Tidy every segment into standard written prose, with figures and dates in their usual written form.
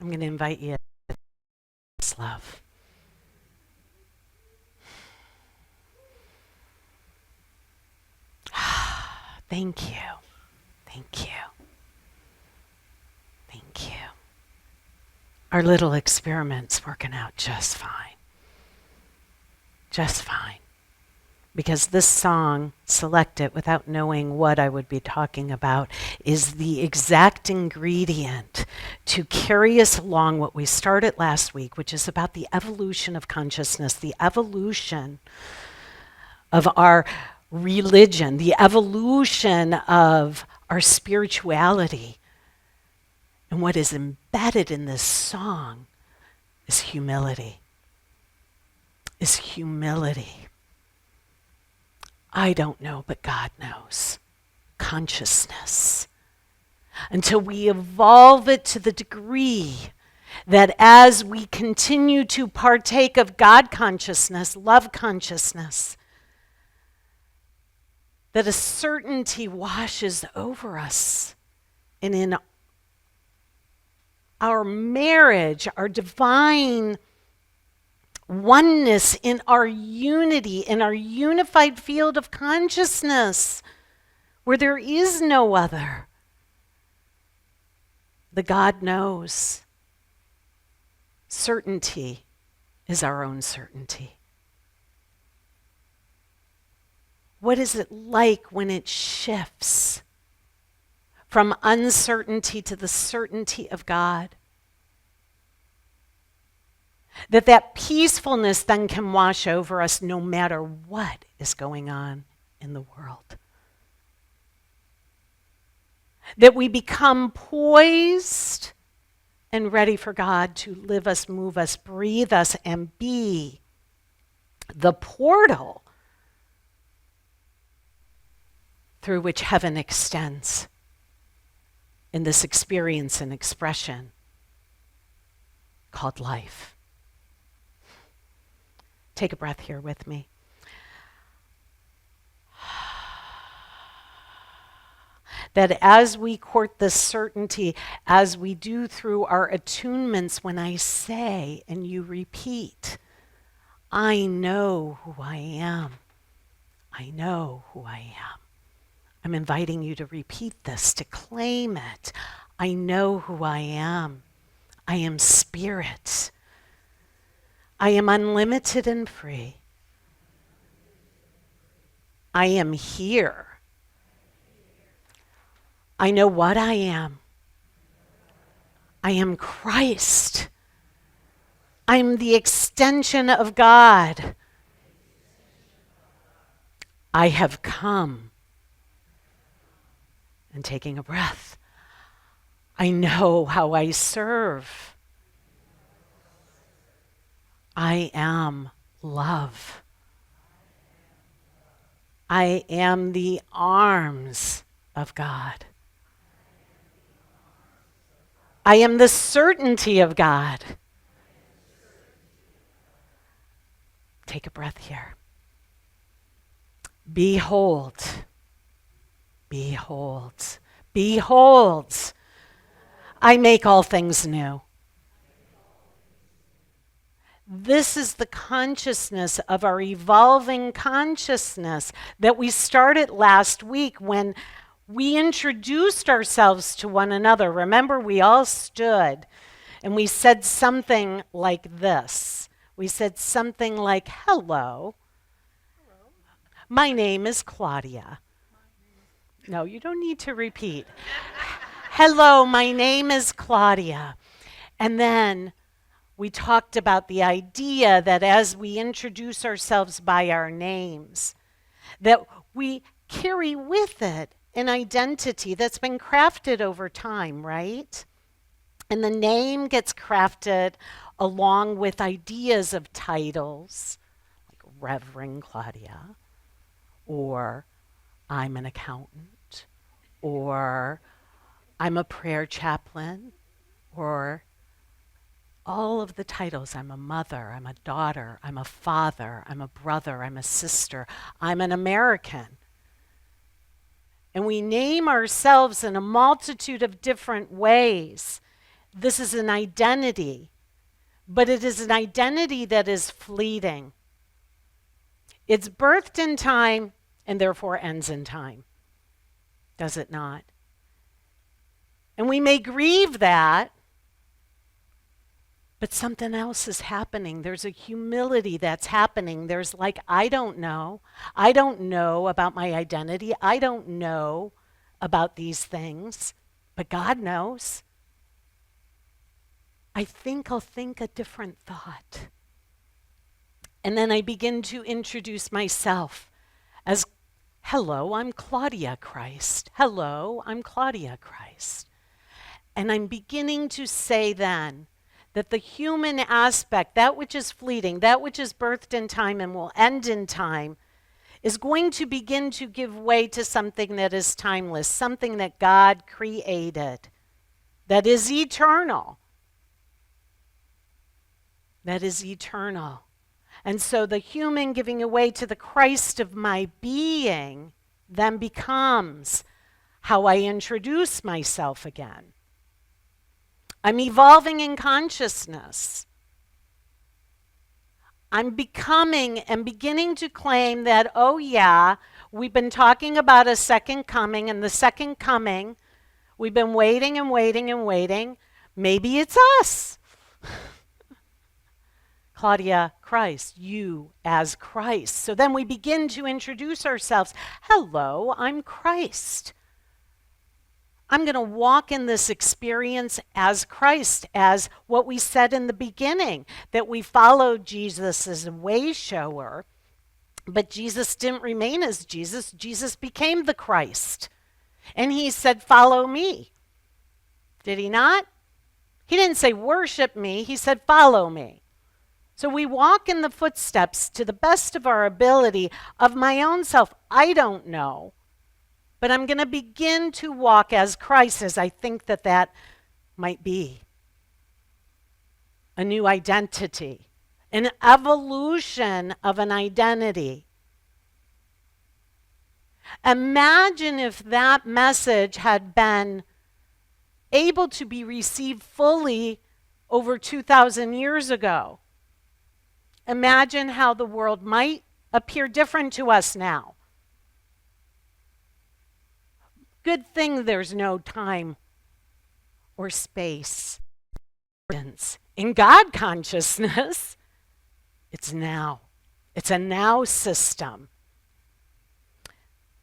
I'm going to invite you to this love. Thank you. Thank you. Thank you. Our little experiment's working out just fine. Just fine. Because this song, Select It Without Knowing What I Would Be Talking About, is the exact ingredient to carry us along what we started last week, which is about the evolution of consciousness, the evolution of our religion, the evolution of our spirituality. And what is embedded in this song is humility. Is humility. I don't know, but God knows. Consciousness. Until we evolve it to the degree that as we continue to partake of God consciousness, love consciousness, that a certainty washes over us. And in our marriage, our divine oneness, in our unity, in our unified field of consciousness, where there is no other, the God knows. Certainty is our own certainty. What is it like when it shifts from uncertainty to the certainty of God? That peacefulness then can wash over us no matter what is going on in the world. That we become poised and ready for God to live us, move us, breathe us, and be the portal through which heaven extends in this experience and expression called life. Take a breath here with me. That as we court this certainty, as we do through our attunements, when I say and you repeat, I know who I am. I know who I am. I'm inviting you to repeat this, to claim it. I know who I am. I am spirit. I am unlimited and free. I am here. I know what I am. I am Christ. I'm the extension of God. I have come. And taking a breath, I know how I serve. I am love. I am the arms of God. I am the certainty of God. Take a breath here. Behold. Behold. Behold. I make all things new. This is the consciousness of our evolving consciousness that we started last week when we introduced ourselves to one another. Remember, we all stood and we said something like this. We said something like, hello. My name is Claudia. No, you don't need to repeat. Hello, my name is Claudia. And then we talked about the idea that as we introduce ourselves by our names, that we carry with it an identity that's been crafted over time, right? And the name gets crafted along with ideas of titles, like Reverend Claudia, or I'm an accountant, or I'm a prayer chaplain, or all of the titles. I'm a mother, I'm a daughter, I'm a father, I'm a brother, I'm a sister, I'm an American. And we name ourselves in a multitude of different ways This is an identity, but it is an identity that is fleeting. It's birthed in time and therefore ends in time. Does it not? And we may grieve that, but something else is happening. There's a humility that's happening. There's like, I don't know. I don't know about my identity. I don't know about these things, but God knows. I think I'll think a different thought. And then I begin to introduce myself as, hello, I'm Claudia Christ. Hello, I'm Claudia Christ. And I'm beginning to say then that the human aspect, that which is fleeting, that which is birthed in time and will end in time, is going to begin to give way to something that is timeless, something that God created, that is eternal. That is eternal. And so the human giving away to the Christ of my being then becomes how I introduce myself again. I'm evolving in consciousness. I'm becoming and beginning to claim that, oh yeah, we've been talking about a second coming, and the second coming, we've been waiting and waiting and waiting. Maybe it's us. Claudia Christ, you as Christ. So then we begin to introduce ourselves. Hello, I'm Christ. I'm going to walk in this experience as Christ, as what we said in the beginning, that we followed Jesus as a way shower, but Jesus didn't remain as Jesus. Jesus became the Christ. And he said, follow me. Did he not? He didn't say worship me. He said, follow me. So we walk in the footsteps to the best of our ability of my own self. I don't know, but I'm going to begin to walk as Christ, as I think that that might be a new identity, an evolution of an identity. Imagine if that message had been able to be received fully over 2,000 years ago. Imagine how the world might appear different to us now. Good thing there's no time or space. In God consciousness, it's now. It's a now system.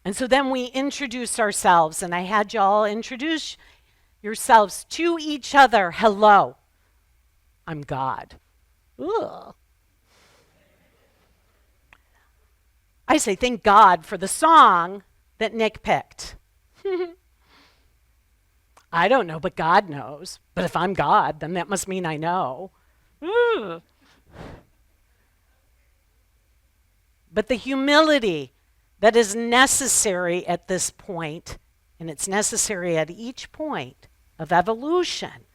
And so then we introduce ourselves, and I had you all introduce yourselves to each other. Hello, I'm God. Ugh. I say thank God for the song that Nick picked. I don't know, but God knows. But if I'm God, then that must mean I know. Ugh. But the humility that is necessary at this point, and it's necessary at each point of evolution,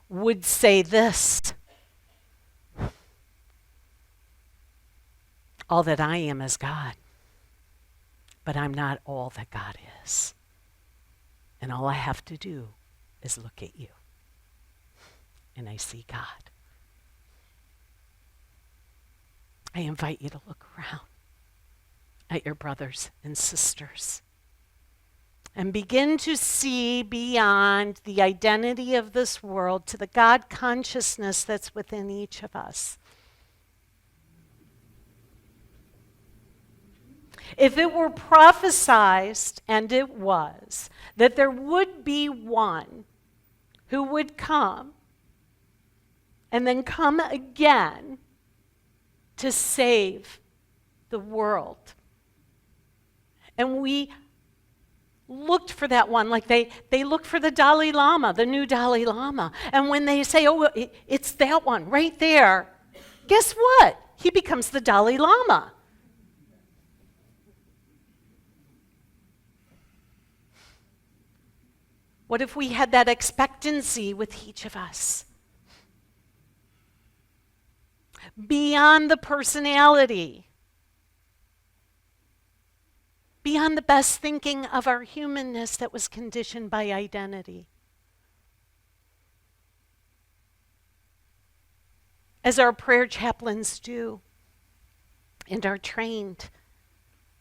would say this: all that I am is God, but I'm not all that God is. And all I have to do is look at you, and I see God. I invite you to look around at your brothers and sisters and begin to see beyond the identity of this world to the God consciousness that's within each of us. If it were prophesied, and it was, that there would be one who would come and then come again to save the world. And we looked for that one, like they look for the Dalai Lama, the new Dalai Lama. And when they say, oh, it's that one right there, guess what? He becomes the Dalai Lama. What if we had that expectancy with each of us? Beyond the personality, beyond the best thinking of our humanness that was conditioned by identity. as our prayer chaplains do and are trained,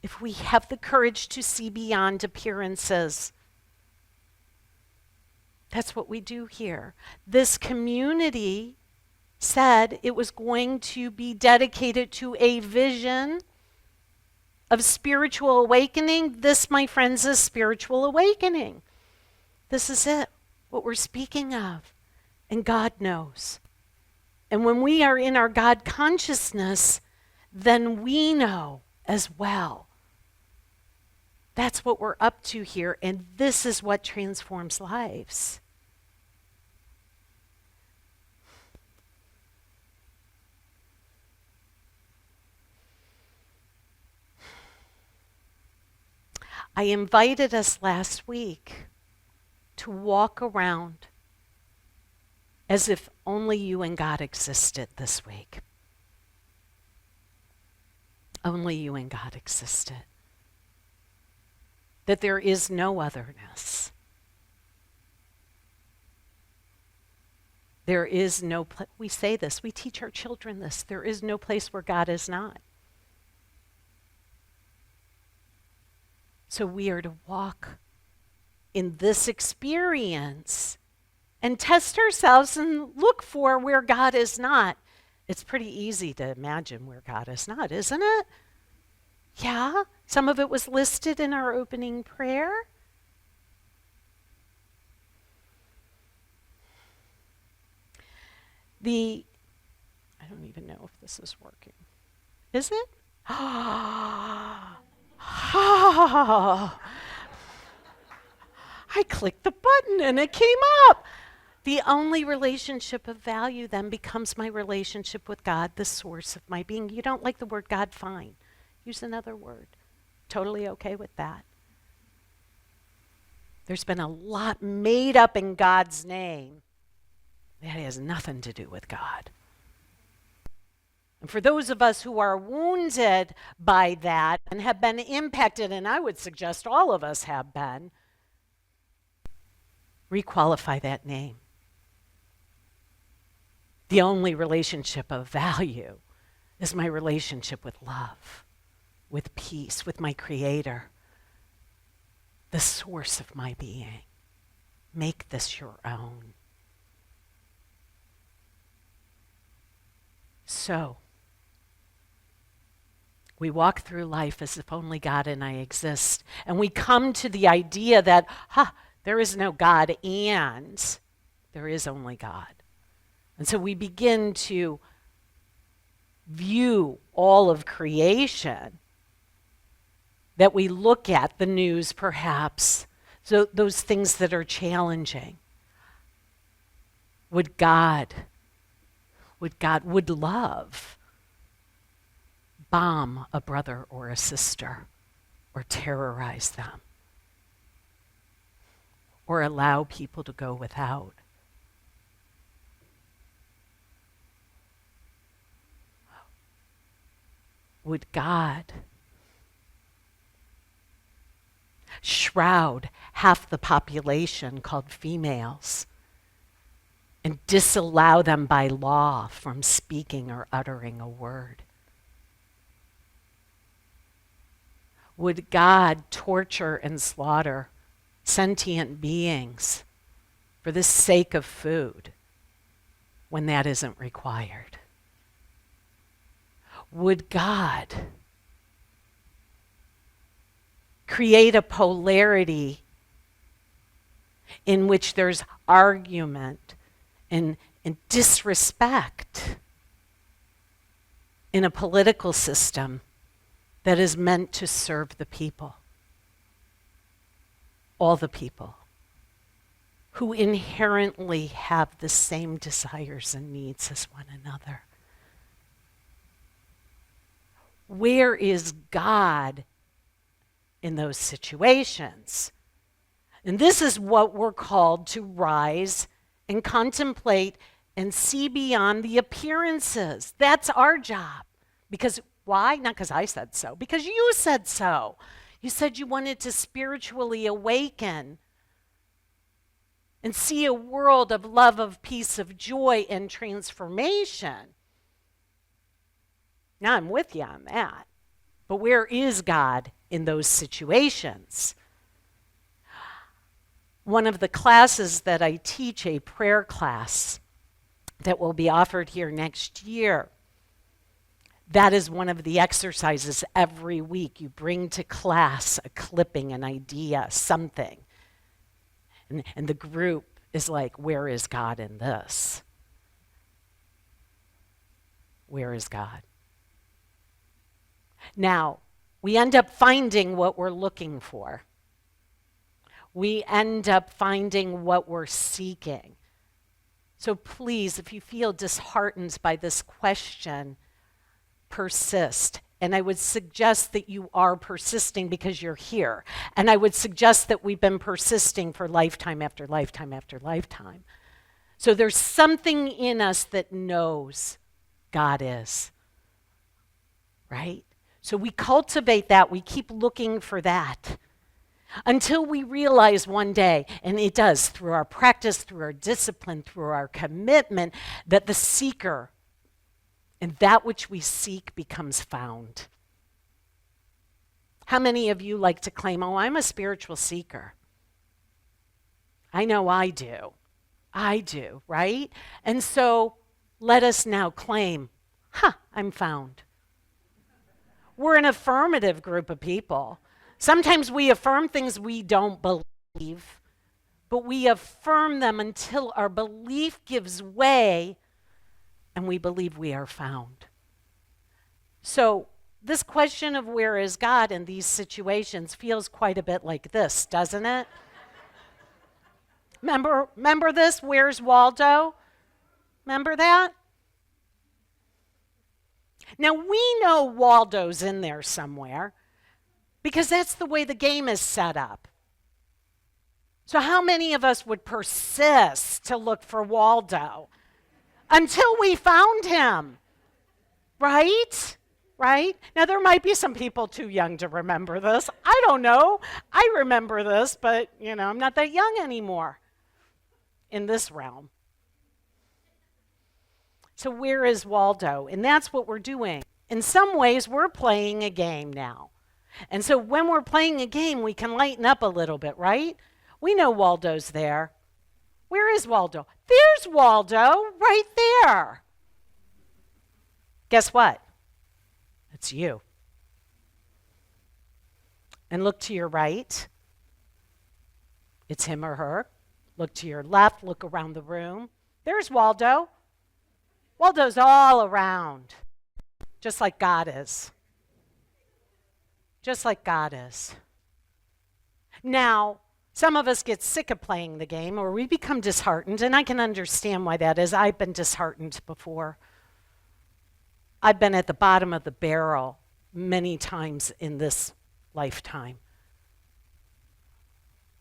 if we have the courage to see beyond appearances. That's what we do here. This community said it was going to be dedicated to a vision of spiritual awakening. This, my friends, is spiritual awakening. This is it, what we're speaking of. And God knows. And when we are in our God consciousness, then we know as well. That's what we're up to here, and this is what transforms lives. I invited us last week to walk around as if only you and God existed this week. Only you and God existed. That there is no otherness. There is no place, we say this, we teach our children this, there is no place where God is not. So we are to walk in this experience and test ourselves and look for where God is not. It's pretty easy to imagine where God is not, isn't it? Yeah, some of it was listed in our opening prayer. I don't even know if this is working. Is it? I clicked the button and it came up. The only relationship of value then becomes my relationship with God, the source of my being. You don't like the word God? Fine. Use another word. Totally okay with that. There's been a lot made up in God's name that has nothing to do with God. And for those of us who are wounded by that and have been impacted, and I would suggest all of us have been, requalify that name. The only relationship of value is my relationship with love, with peace, with my Creator, the source of my being. Make this your own. So, we walk through life as if only God and I exist. And we come to the idea that, there is no God and there is only God. And so we begin to view all of creation that we look at, the news perhaps, so those things that are challenging. Would love bomb a brother or a sister or terrorize them or allow people to go without? Would God shroud half the population called females and disallow them by law from speaking or uttering a word? Would God torture and slaughter sentient beings for the sake of food when that isn't required? Would God create a polarity in which there's argument and disrespect in a political system that is meant to serve the people? All the people who inherently have the same desires and needs as one another. Where is God in those situations? And this is what we're called to rise and contemplate and see beyond the appearances. That's our job. Because why? Not because I said so, because you said so. You said you wanted to spiritually awaken and see a world of love, of peace, of joy, and transformation. Now I'm with you on that. But where is God in those situations? One of the classes that I teach, a prayer class that will be offered here next year, that is one of the exercises every week. You bring to class a clipping, an idea, something. And the group is like, where is God in this? Where is God? Now, we end up finding what we're looking for. We end up finding what we're seeking. So please, if you feel disheartened by this question, persist. And I would suggest that you are persisting because you're here. And I would suggest that we've been persisting for lifetime after lifetime after lifetime. So there's something in us that knows God is, right? So we cultivate that. We keep looking for that until we realize one day, and it does through our practice, through our discipline, through our commitment, that the seeker and that which we seek becomes found. How many of you like to claim, oh, I'm a spiritual seeker? I know I do. I do, right? And so let us now claim, I'm found. We're an affirmative group of people. Sometimes we affirm things we don't believe, but we affirm them until our belief gives way and we believe we are found. So this question of where is God in these situations feels quite a bit like this, doesn't it? Remember this? Where's Waldo? Remember that? Now we know Waldo's in there somewhere because that's the way the game is set up. So how many of us would persist to look for Waldo until we found him? Right? Right? Now there might be some people too young to remember this. I don't know. I remember this, but I'm not that young anymore in this realm. So where is Waldo? And that's what we're doing. In some ways, we're playing a game now. And so when we're playing a game, we can lighten up a little bit, right? We know Waldo's there. Where is Waldo? There's Waldo right there. Guess what? It's you. And look to your right. It's him or her. Look to your left. Look around the room. There's Waldo. Waldo's all around, just like God is. Just like God is. Now, some of us get sick of playing the game or we become disheartened, and I can understand why that is. I've been disheartened before. I've been at the bottom of the barrel many times in this lifetime.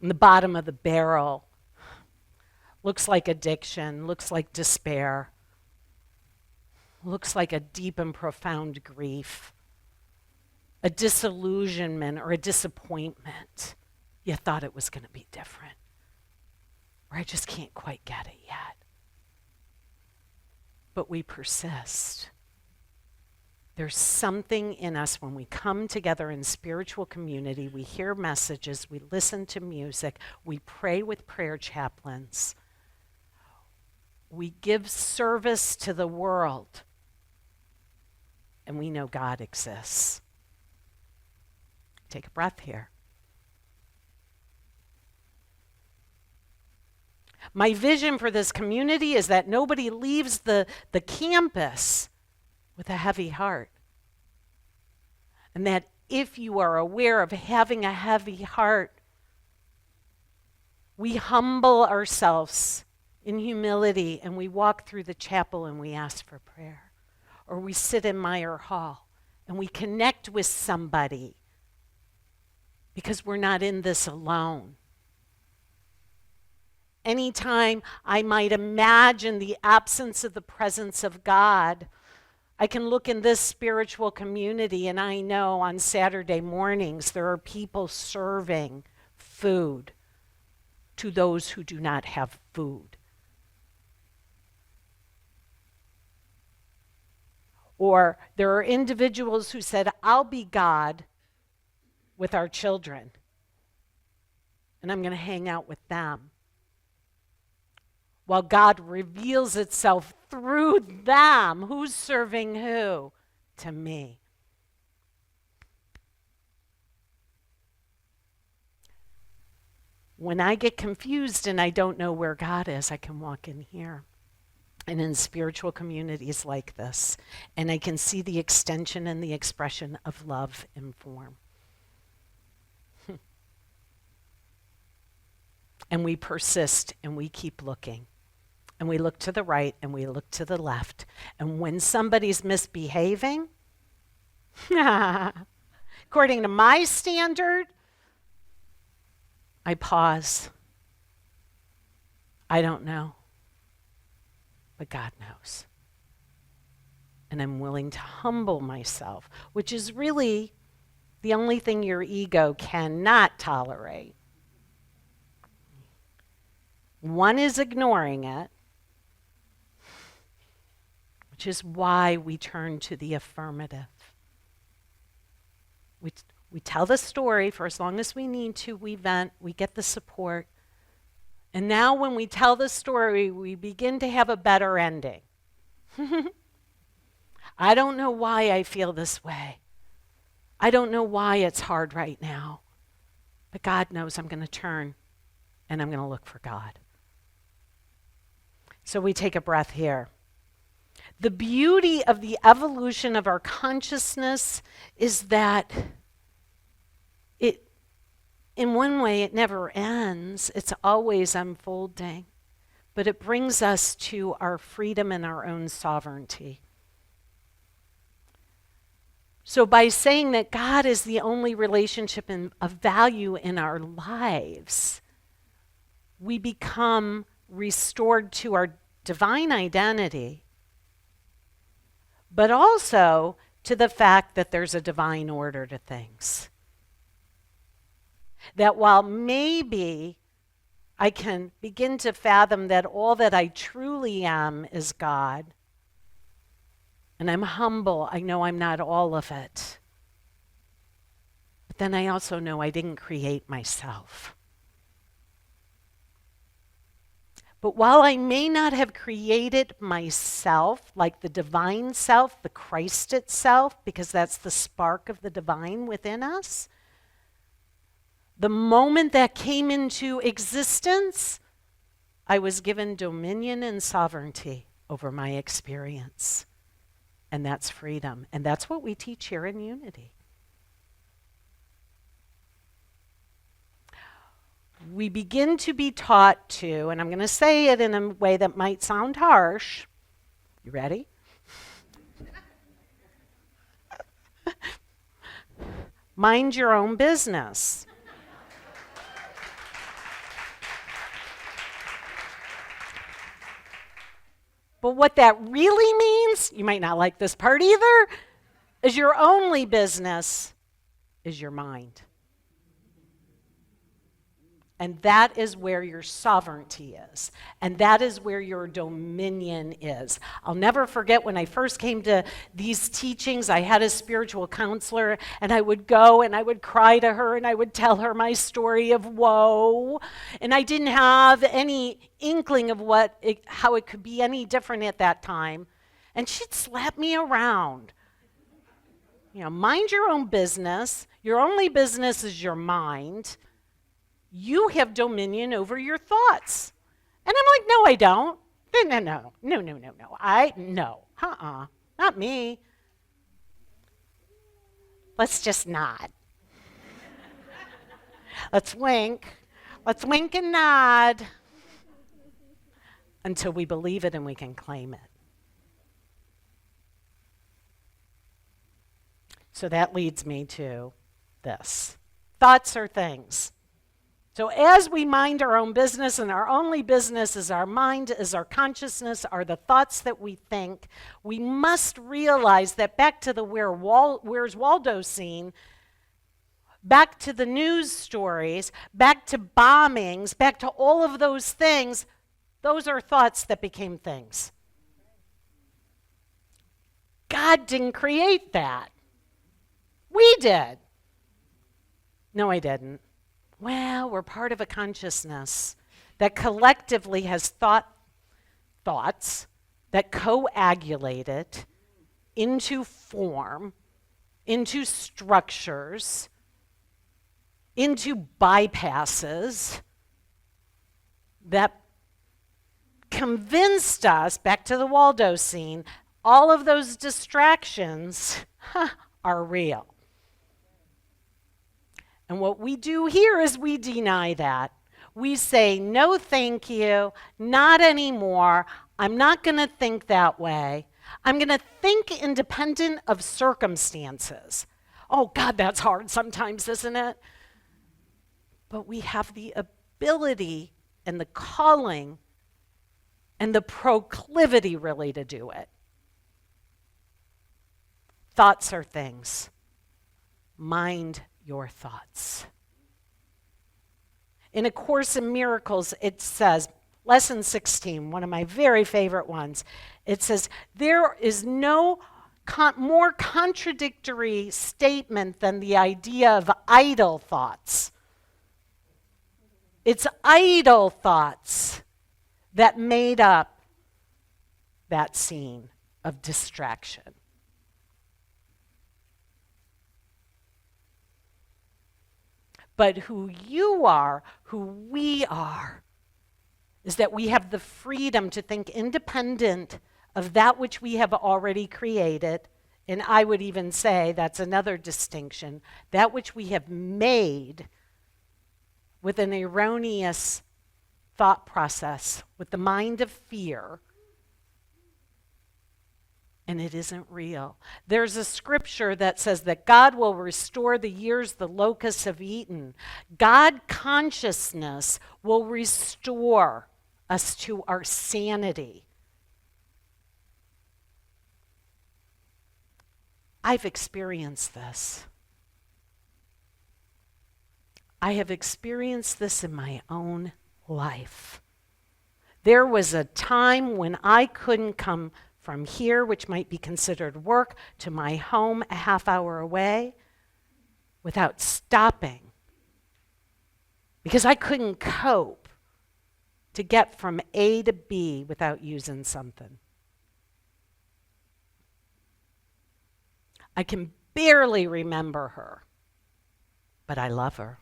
And the bottom of the barrel looks like addiction, looks like despair, looks like a deep and profound grief, a disillusionment or a disappointment. You thought it was going to be different, or I just can't quite get it yet. But we persist. There's something in us when we come together in spiritual community, we hear messages, we listen to music, we pray with prayer chaplains, we give service to the world, and we know God exists. Take a breath here. My vision for this community is that nobody leaves the campus with a heavy heart. And that if you are aware of having a heavy heart, we humble ourselves in humility and we walk through the chapel and we ask for prayer. Or we sit in Meyer Hall and we connect with somebody because we're not in this alone. Anytime I might imagine the absence of the presence of God, I can look in this spiritual community and I know on Saturday mornings there are people serving food to those who do not have food. Or there are individuals who said, I'll be God with our children, and I'm going to hang out with them, while God reveals itself through them. Who's serving who? To me. When I get confused and I don't know where God is, I can walk in here and in spiritual communities like this, and I can see the extension and the expression of love in form. And we persist and we keep looking. And we look to the right and we look to the left. And when somebody's misbehaving, according to my standard, I pause. I don't know. But God knows. And I'm willing to humble myself, which is really the only thing your ego cannot tolerate. One is ignoring it, which is why we turn to the affirmative. We tell the story for as long as we need to, we vent, we get the support. And now when we tell the story, we begin to have a better ending. I don't know why I feel this way. I don't know why it's hard right now. But God knows I'm going to turn and I'm going to look for God. So we take a breath here. The beauty of the evolution of our consciousness is that in one way, it never ends. It's always unfolding. But it brings us to our freedom and our own sovereignty. So by saying that God is the only relationship of value in our lives, we become restored to our divine identity, but also to the fact that there's a divine order to things. That while maybe I can begin to fathom that all that I truly am is God, and I'm humble, I know I'm not all of it. But then I also know I didn't create myself. But while I may not have created myself, like the divine self, the Christ itself, because that's the spark of the divine within us, the moment that came into existence, I was given dominion and sovereignty over my experience. And that's freedom. And that's what we teach here in Unity. We begin to be taught to, and I'm going to say it in a way that might sound harsh. You ready? Mind your own business. But what that really means, you might not like this part either, is your only business is your mind. And that is where your sovereignty is. And that is where your dominion is. I'll never forget when I first came to these teachings, I had a spiritual counselor, and I would go and I would cry to her and I would tell her my story of woe. And I didn't have any inkling of how it could be any different at that time. And she'd slap me around. You know, mind your own business. Your only business is your mind. You have dominion over your thoughts. And I'm like, no, I don't. No. Not me. Let's just nod. Let's wink. Let's wink and nod until we believe it and we can claim it. So that leads me to this. Thoughts are things. So as we mind our own business, and our only business is our mind, is our consciousness, are the thoughts that we think, we must realize that back to the Where's Waldo scene, back to the news stories, back to bombings, back to all of those things, those are thoughts that became things. God didn't create that. We did. No, I didn't. Well, we're part of a consciousness that collectively has thoughts that coagulated into form, into structures, into bypasses that convinced us, back to the Waldo scene, all of those distractions are real. And what we do here is we deny that. We say, no, thank you, not anymore. I'm not going to think that way. I'm going to think independent of circumstances. Oh, God, that's hard sometimes, isn't it? But we have the ability and the calling and the proclivity really to do it. Thoughts are things. Mind your thoughts. In A Course in Miracles, it says, Lesson 16, one of my very favorite ones, it says, there is no more contradictory statement than the idea of idle thoughts. It's idle thoughts that made up that scene of distraction. But who you are, who we are, is that we have the freedom to think independent of that which we have already created. And I would even say that's another distinction, that which we have made with an erroneous thought process, with the mind of fear, and it isn't real. There's a scripture that says that God will restore the years the locusts have eaten. God consciousness will restore us to our sanity. I've experienced this. I have experienced this in my own life. There was a time when I couldn't come from here, which might be considered work, to my home a half hour away without stopping because I couldn't cope to get from A to B without using something. I can barely remember her, but I love her.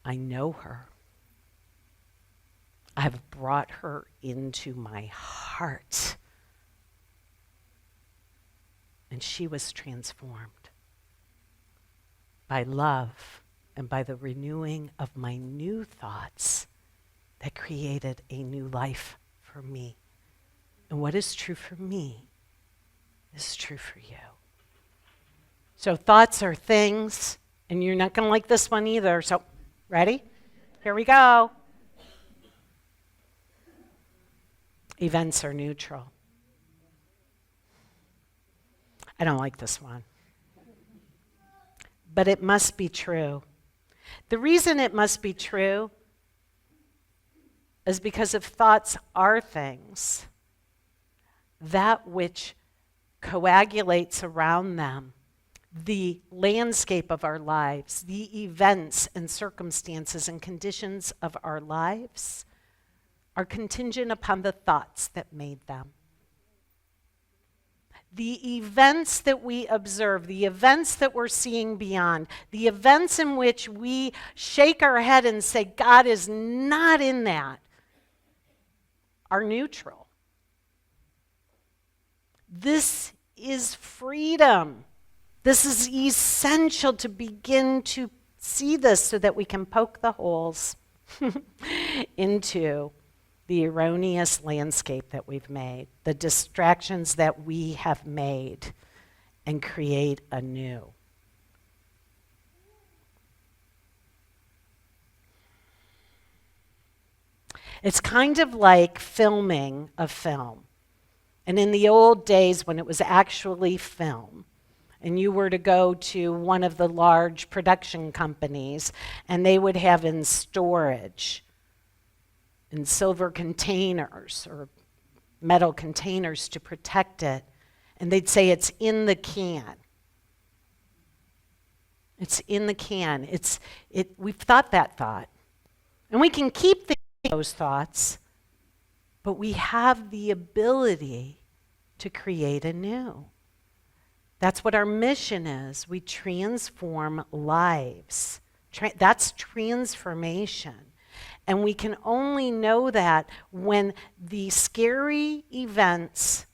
I know her. I have brought her into my heart. And she was transformed by love and by the renewing of my new thoughts that created a new life for me. And what is true for me is true for you. So thoughts are things, and you're not going to like this one either. So, ready? Here we go. Events are neutral. I don't like this one. But it must be true. The reason it must be true is because if thoughts are things, that which coagulates around them, the landscape of our lives, the events and circumstances and conditions of our lives, are contingent upon the thoughts that made them. The events that we observe, the events that we're seeing beyond, the events in which we shake our head and say, God is not in that, are neutral. This is freedom. This is essential to begin to see this so that we can poke the holes into the erroneous landscape that we've made, the distractions that we have made, and create anew. It's kind of like filming a film. And in the old days when it was actually film, and you were to go to one of the large production companies, and they would have in storage in silver containers or metal containers to protect it, And they'd say it's in the can. It's in the can. We've thought that thought. And we can keep those thoughts, but we have the ability to create anew. That's what our mission is. We transform lives. That's transformation. And we can only know that when the scary events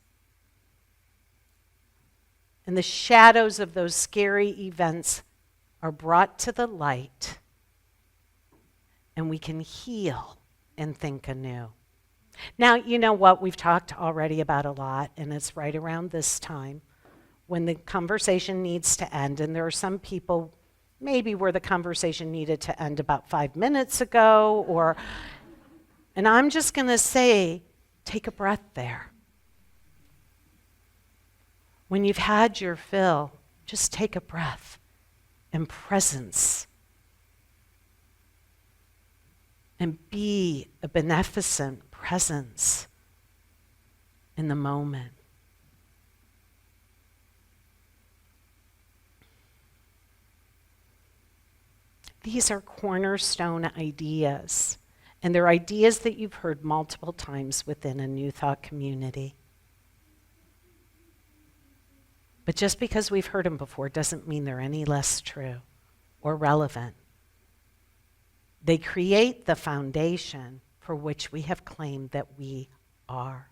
and the shadows of those scary events are brought to the light, and we can heal and think anew. Now, you know what? We've talked already about a lot, and it's right around this time when the conversation needs to end. And there are some people maybe where the conversation needed to end about 5 minutes ago, and I'm just going to say, take a breath there. When you've had your fill, just take a breath and presence. And be a beneficent presence in the moment. These are cornerstone ideas, and they're ideas that you've heard multiple times within a New Thought community. But just because we've heard them before doesn't mean they're any less true or relevant. They create the foundation for which we have claimed that we are.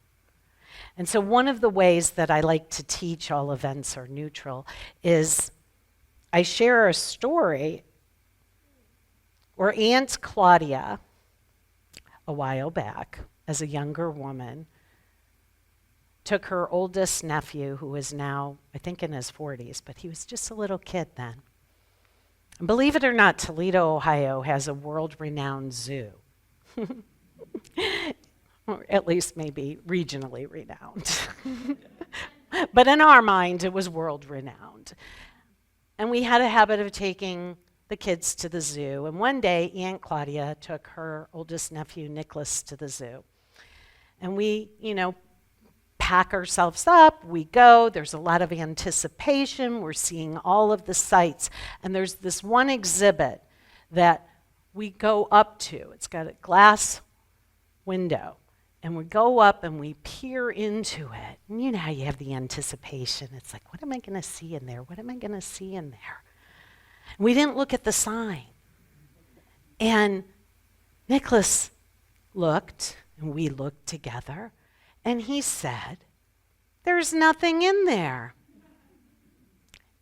And so one of the ways that I like to teach all events are neutral is I share a story where Aunt Claudia, a while back, as a younger woman, took her oldest nephew, who is now, I think, in his 40s, but he was just a little kid then. And believe it or not, Toledo, Ohio has a world-renowned zoo. Or at least maybe regionally renowned. But in our mind, it was world-renowned. And we had a habit of taking the kids to the zoo. And one day, Aunt Claudia took her oldest nephew, Nicholas, to the zoo. And we, pack ourselves up, we go, there's a lot of anticipation, we're seeing all of the sights, and there's this one exhibit that we go up to. It's got a glass window, and we go up and we peer into it. And you know how you have the anticipation. It's like, what am I going to see in there? What am I going to see in there? We didn't look at the sign. And Nicholas looked, and we looked together, and he said, there's nothing in there.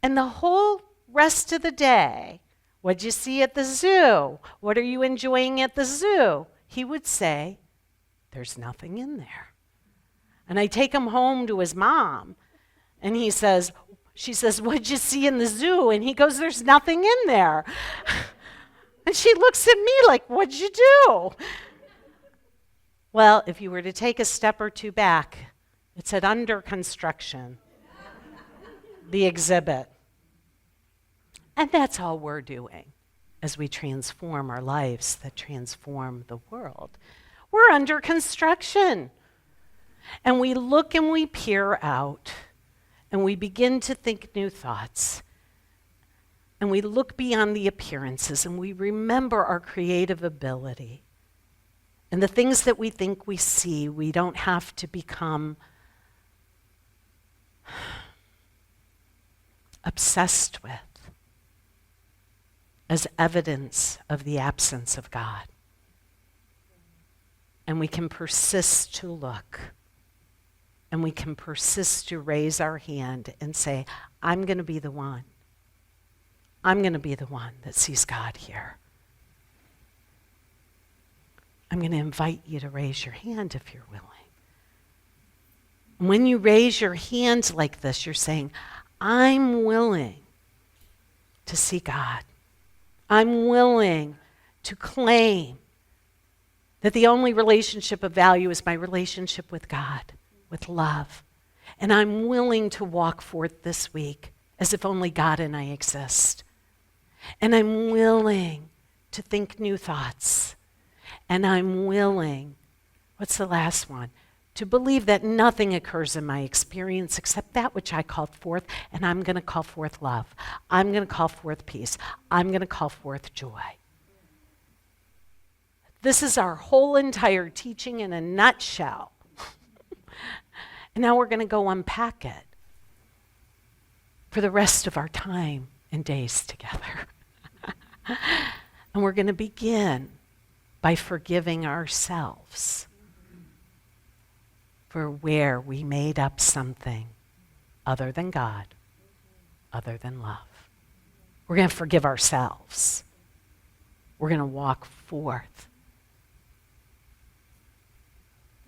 And the whole rest of the day, what'd you see at the zoo? What are you enjoying at the zoo? He would say, there's nothing in there. And I take him home to his mom, and she says, what'd you see in the zoo? And he goes, there's nothing in there. And she looks at me like, what'd you do? Well, if you were to take a step or two back, it said under construction, the exhibit. And that's all we're doing as we transform our lives that transform the world. We're under construction. And we look and we peer out, and we begin to think new thoughts. And we look beyond the appearances, and we remember our creative ability. And the things that we think we see, we don't have to become obsessed with as evidence of the absence of God. And we can persist to look. And we can persist to raise our hand and say, I'm going to be the one. I'm going to be the one that sees God here. I'm going to invite you to raise your hand if you're willing. And when you raise your hand like this, you're saying, I'm willing to see God. I'm willing to claim that the only relationship of value is my relationship with God, with love. And I'm willing to walk forth this week as if only God and I exist. And I'm willing to think new thoughts. And I'm willing, what's the last one? to believe that nothing occurs in my experience except that which I called forth, and I'm going to call forth love. I'm going to call forth peace. I'm going to call forth joy. This is our whole entire teaching in a nutshell. And now we're going to go unpack it for the rest of our time and days together. And we're going to begin by forgiving ourselves for where we made up something other than God, other than love. We're going to forgive ourselves. We're going to walk forth.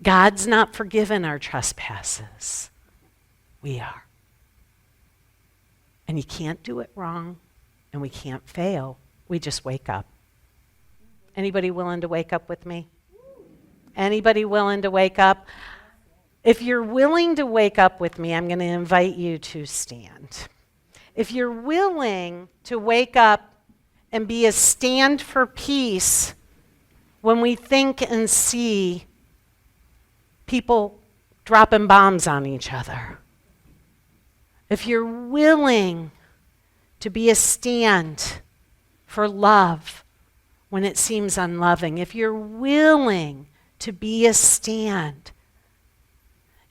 God's not forgiven our trespasses. We are. And you can't do it wrong, and we can't fail. We just wake up. Anybody willing to wake up with me? Anybody willing to wake up? If you're willing to wake up with me, I'm going to invite you to stand. If you're willing to wake up and be a stand for peace when we think and see people dropping bombs on each other. If you're willing to be a stand for love when it seems unloving, if you're willing to be a stand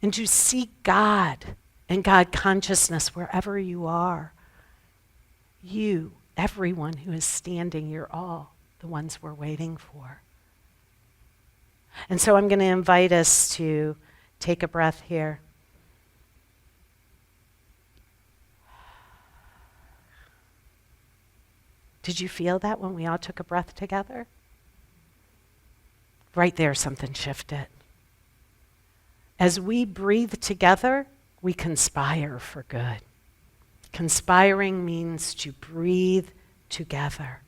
and to seek God and God consciousness wherever you are, you, everyone who is standing, you're all the ones we're waiting for. And so I'm going to invite us to take a breath here. Did you feel that when we all took a breath together? Right there, something shifted. As we breathe together, we conspire for good. Conspiring means to breathe together.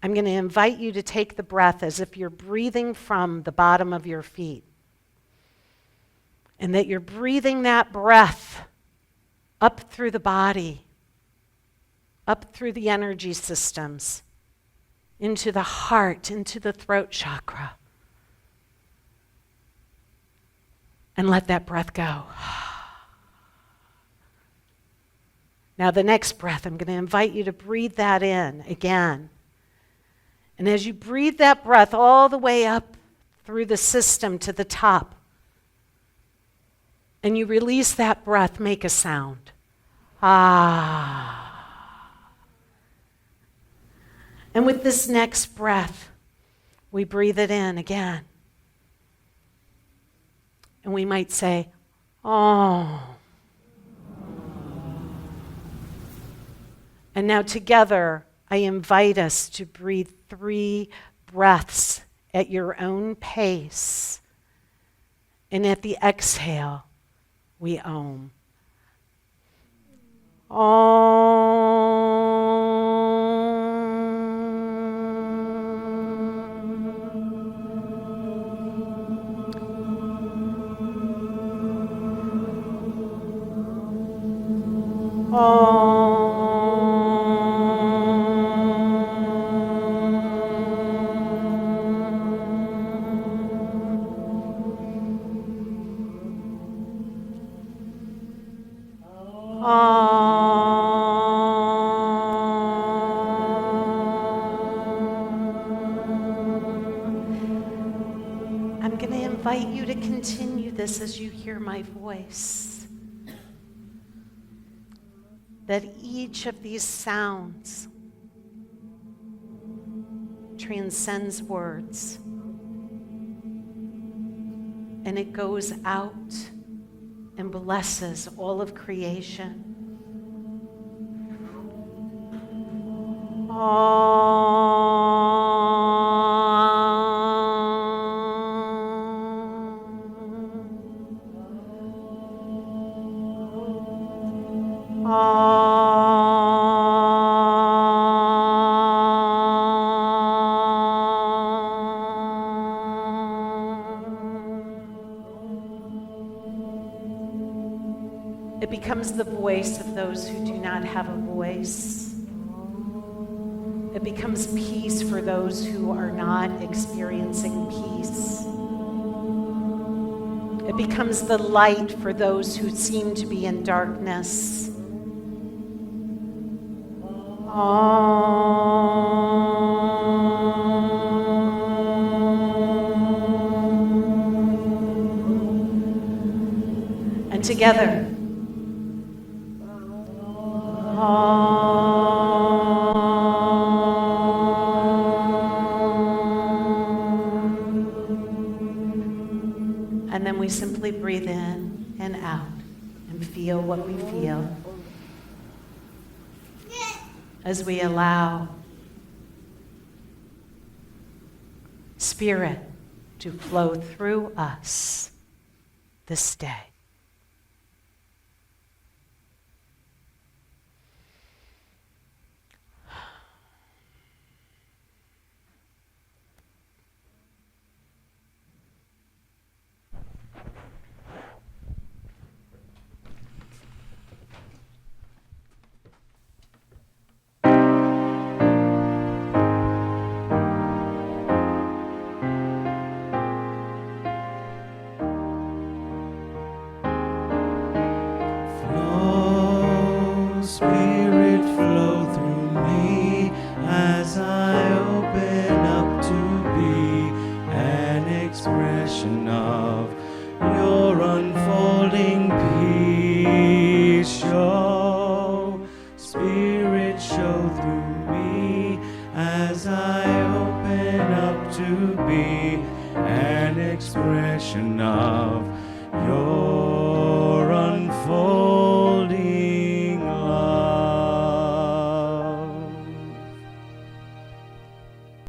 I'm going to invite you to take the breath as if you're breathing from the bottom of your feet. And that you're breathing that breath up through the body, up through the energy systems, into the heart, into the throat chakra. And let that breath go. Now the next breath, I'm going to invite you to breathe that in again. And as you breathe that breath all the way up through the system to the top, and you release that breath, make a sound. Ah. And with this next breath, we breathe it in again. And we might say, oh. And now together, I invite us to breathe 3 breaths at your own pace. And at the exhale, we Om. I'm going to invite you to continue this as you hear my voice. That each of these sounds transcends words. And it goes out and blesses all of creation. It becomes the voice of those who do not have a voice. It becomes peace for those who are not experiencing peace. It becomes the light for those who seem to be in darkness. And together. And then we simply breathe in and out and feel what we feel as we allow Spirit to flow through us this day. Spirit, flow through me as I open up to be an expression of your unfolding peace. Show, Spirit, show through me as I open up to be an expression of your unfolding